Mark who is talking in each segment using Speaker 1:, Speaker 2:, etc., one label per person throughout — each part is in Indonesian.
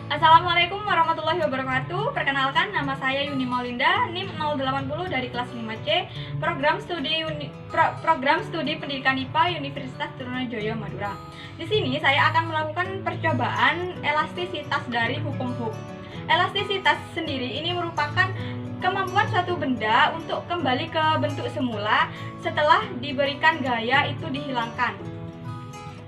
Speaker 1: Assalamualaikum warahmatullahi wabarakatuh. Perkenalkan, nama saya Yuni Maulinda, NIM 080 dari kelas 5C, program studi pendidikan IPA Universitas Trunojoyo Madura. Di sini saya akan melakukan percobaan elastisitas dari hukum Hooke. Elastisitas sendiri ini merupakan kemampuan suatu benda untuk kembali ke bentuk semula setelah diberikan gaya itu dihilangkan.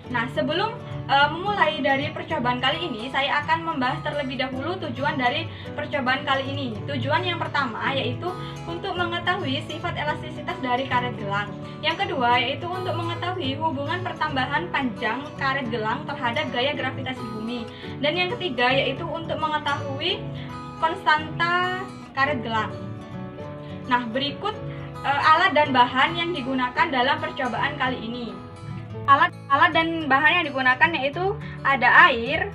Speaker 1: Nah, sebelum memulai dari percobaan kali ini, saya akan membahas terlebih dahulu tujuan dari percobaan kali ini. Tujuan yang pertama yaitu untuk mengetahui sifat elastisitas dari karet gelang. Yang kedua yaitu untuk mengetahui hubungan pertambahan panjang karet gelang terhadap gaya gravitasi bumi. Dan yang ketiga yaitu untuk mengetahui konstanta karet gelang. Nah, berikut alat dan bahan yang digunakan dalam percobaan kali ini. Alat dan bahan yang digunakan yaitu ada air,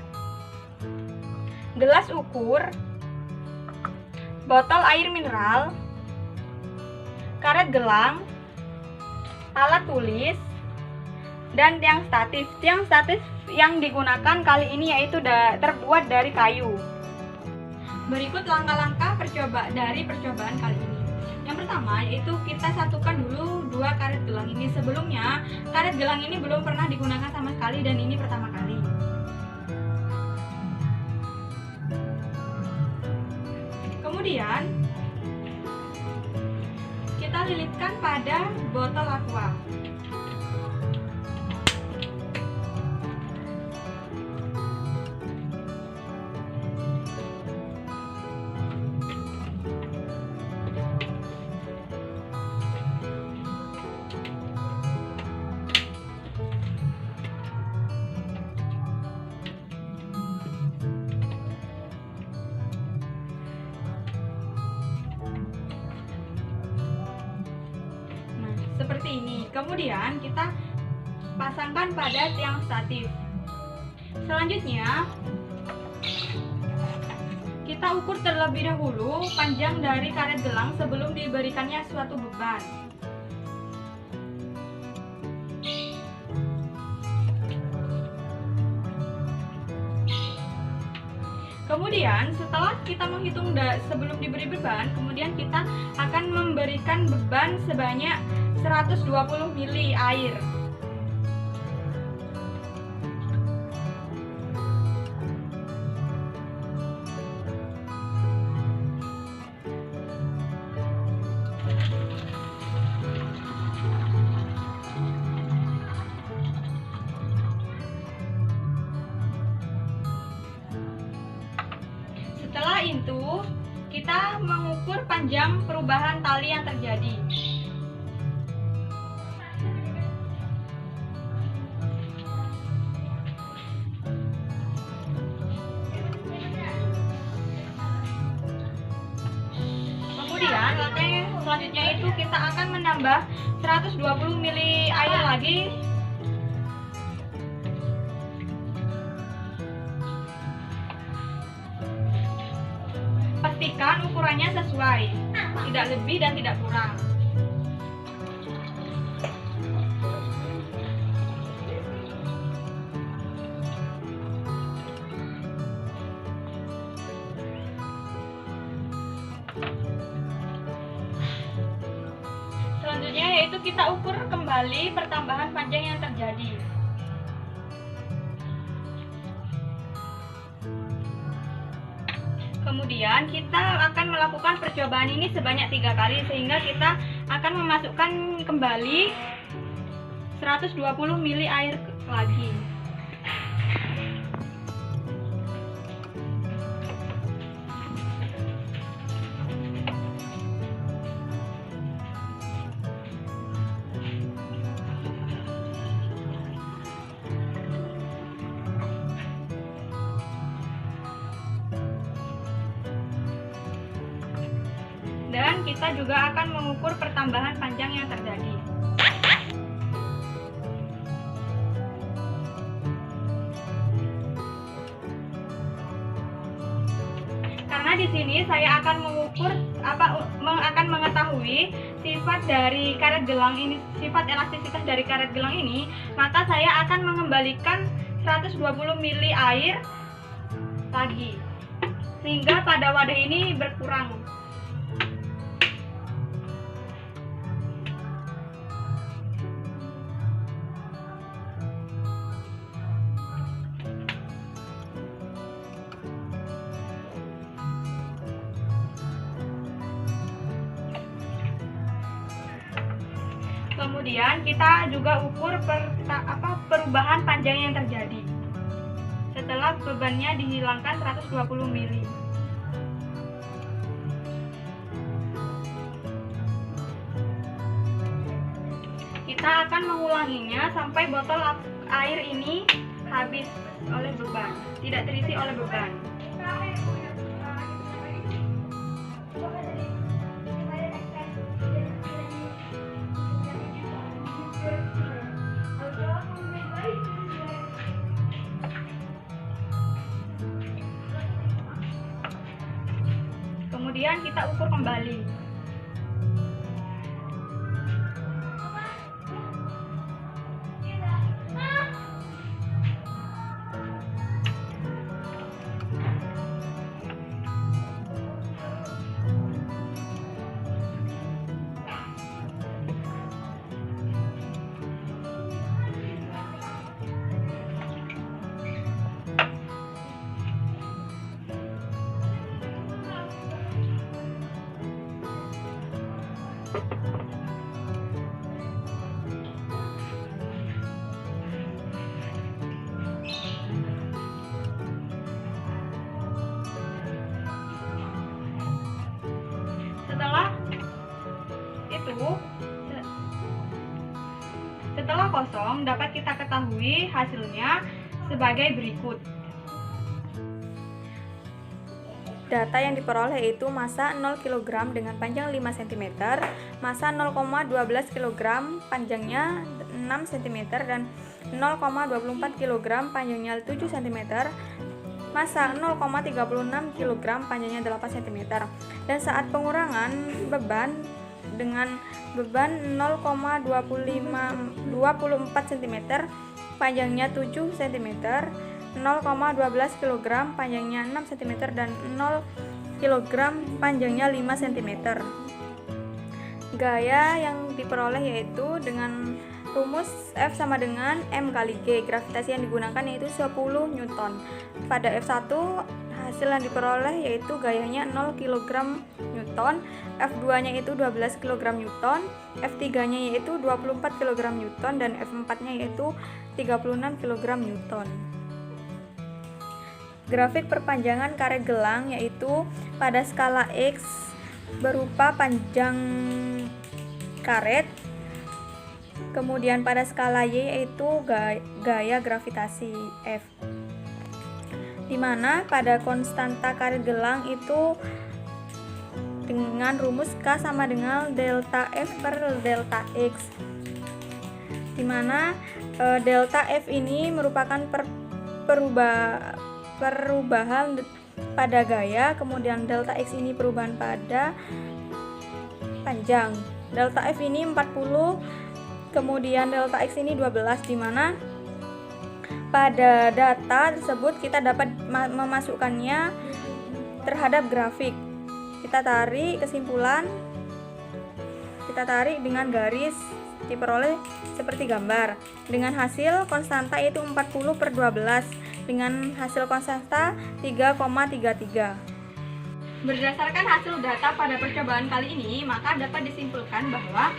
Speaker 1: gelas ukur, botol air mineral, karet gelang, alat tulis, dan tiang statif. Tiang statif yang digunakan kali ini yaitu terbuat dari kayu. Berikut langkah-langkah percobaan kali ini. Yang pertama yaitu kita satukan dulu dua karet gelang ini. Sebelumnya karet gelang ini belum pernah digunakan sama sekali dan ini pertama kali. Kemudian kita lilitkan pada botol aqua. Seperti ini. Kemudian kita pasangkan pada tiang statif. Selanjutnya kita ukur terlebih dahulu panjang dari karet gelang sebelum diberikannya suatu beban. Kemudian setelah kita menghitung sebelum diberi beban, kemudian kita akan memberikan beban sebanyak 120 mili air. Setelah itu, kita mengukur panjang perubahan tali yang terjadi. Kemudian langkah selanjutnya itu kita akan menambah 120 mili air lagi. Pastikan ukurannya sesuai, tidak lebih dan tidak kurang. Selanjutnya yaitu kita ukur kembali pertambahan panjang yang terjadi. Kemudian kita akan melakukan percobaan ini sebanyak 3 kali sehingga kita akan memasukkan kembali 120 mili air lagi. Dan kita juga akan mengukur pertambahan panjang yang terjadi. Karena di sini saya akan akan mengetahui sifat dari karet gelang ini, sifat elastisitas dari karet gelang ini, maka saya akan mengembalikan 120 mili air lagi sehingga pada wadah ini berkurang. Kemudian kita juga ukur perubahan panjang yang terjadi setelah bebannya dihilangkan 120 mili. Kita akan mengulanginya sampai botol air ini habis oleh beban, tidak terisi oleh beban. Kemudian kita ukur kembali. Setelah kosong, dapat kita ketahui hasilnya sebagai berikut. Data yang diperoleh yaitu massa 0 kg dengan panjang 5 cm, massa 0,12 kg panjangnya 6 cm, dan 0,24 kg panjangnya 7 cm, massa 0,36 kg panjangnya 8 cm. Dan saat pengurangan beban dengan beban 0,24 cm panjangnya 7 cm, 0,12 kg panjangnya 6 cm, dan 0 kg panjangnya 5 cm. Gaya yang diperoleh yaitu dengan rumus F sama dengan M kali G. Gravitasi yang digunakan yaitu 10 Newton. Pada F1 hasil yang diperoleh yaitu gayanya 0 kg Newton, F2 nya itu 12 kg Newton, F3 nya yaitu 24 kg Newton, dan F4 nya yaitu 36 kg Newton. Grafik perpanjangan karet gelang yaitu pada skala X berupa panjang karet, kemudian pada skala Y yaitu gaya gravitasi F, di mana pada konstanta karet gelang itu dengan rumus K sama dengan delta F per delta X, di mana delta F ini merupakan perubahan pada gaya, kemudian delta X ini perubahan pada panjang. Delta F ini 40, kemudian delta X ini 12, di mana pada data tersebut kita dapat memasukkannya terhadap grafik. Kita tarik kesimpulan, kita tarik dengan garis, diperoleh seperti gambar dengan hasil konstanta yaitu 40/12 dengan hasil konstanta 3,33. Berdasarkan hasil data pada percobaan kali ini, maka dapat disimpulkan bahwa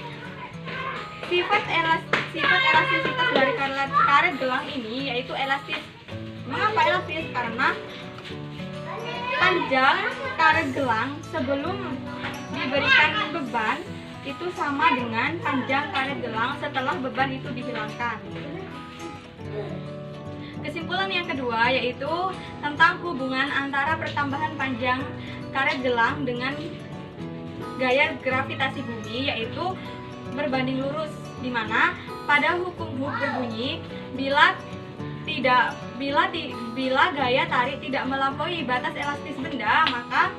Speaker 1: sifat elastisitas dari karet gelang ini yaitu elastis. Mengapa elastis? Karena panjang karet gelang sebelum diberikan beban itu sama dengan panjang karet gelang setelah beban itu dihilangkan. Kesimpulan yang kedua yaitu tentang hubungan antara pertambahan panjang karet gelang dengan gaya gravitasi bumi, yaitu berbanding lurus, di mana pada hukum Hooke berbunyi bila gaya tarik tidak melampaui batas elastis benda, maka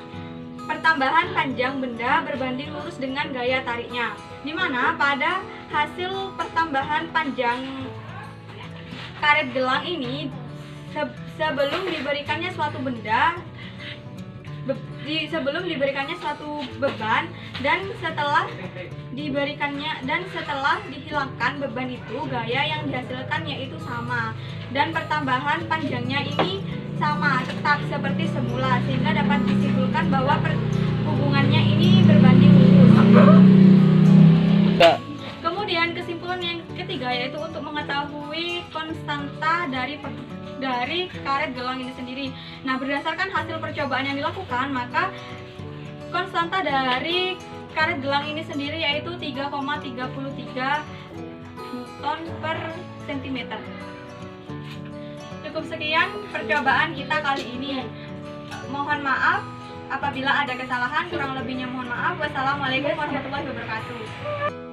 Speaker 1: pertambahan panjang benda berbanding lurus dengan gaya tariknya, di mana pada hasil pertambahan panjang karet gelang ini sebelum diberikannya suatu benda, sebelum diberikannya suatu beban, dan setelah dihilangkan beban itu, gaya yang dihasilkan yaitu sama, dan pertambahan panjangnya ini sama tetap seperti semula, sehingga dapat disimpulkan bahwa hubungannya ini berbanding lurus. Kemudian kesimpulan yang ketiga yaitu untuk mengetahui konstanta dari karet gelang ini sendiri. Nah, berdasarkan hasil percobaan yang dilakukan, maka konstanta dari karet gelang ini sendiri yaitu 3,33 Newton per cm. Cukup sekian percobaan kita kali ini. Mohon maaf apabila ada kesalahan, kurang lebihnya mohon maaf. Wassalamualaikum warahmatullahi wabarakatuh.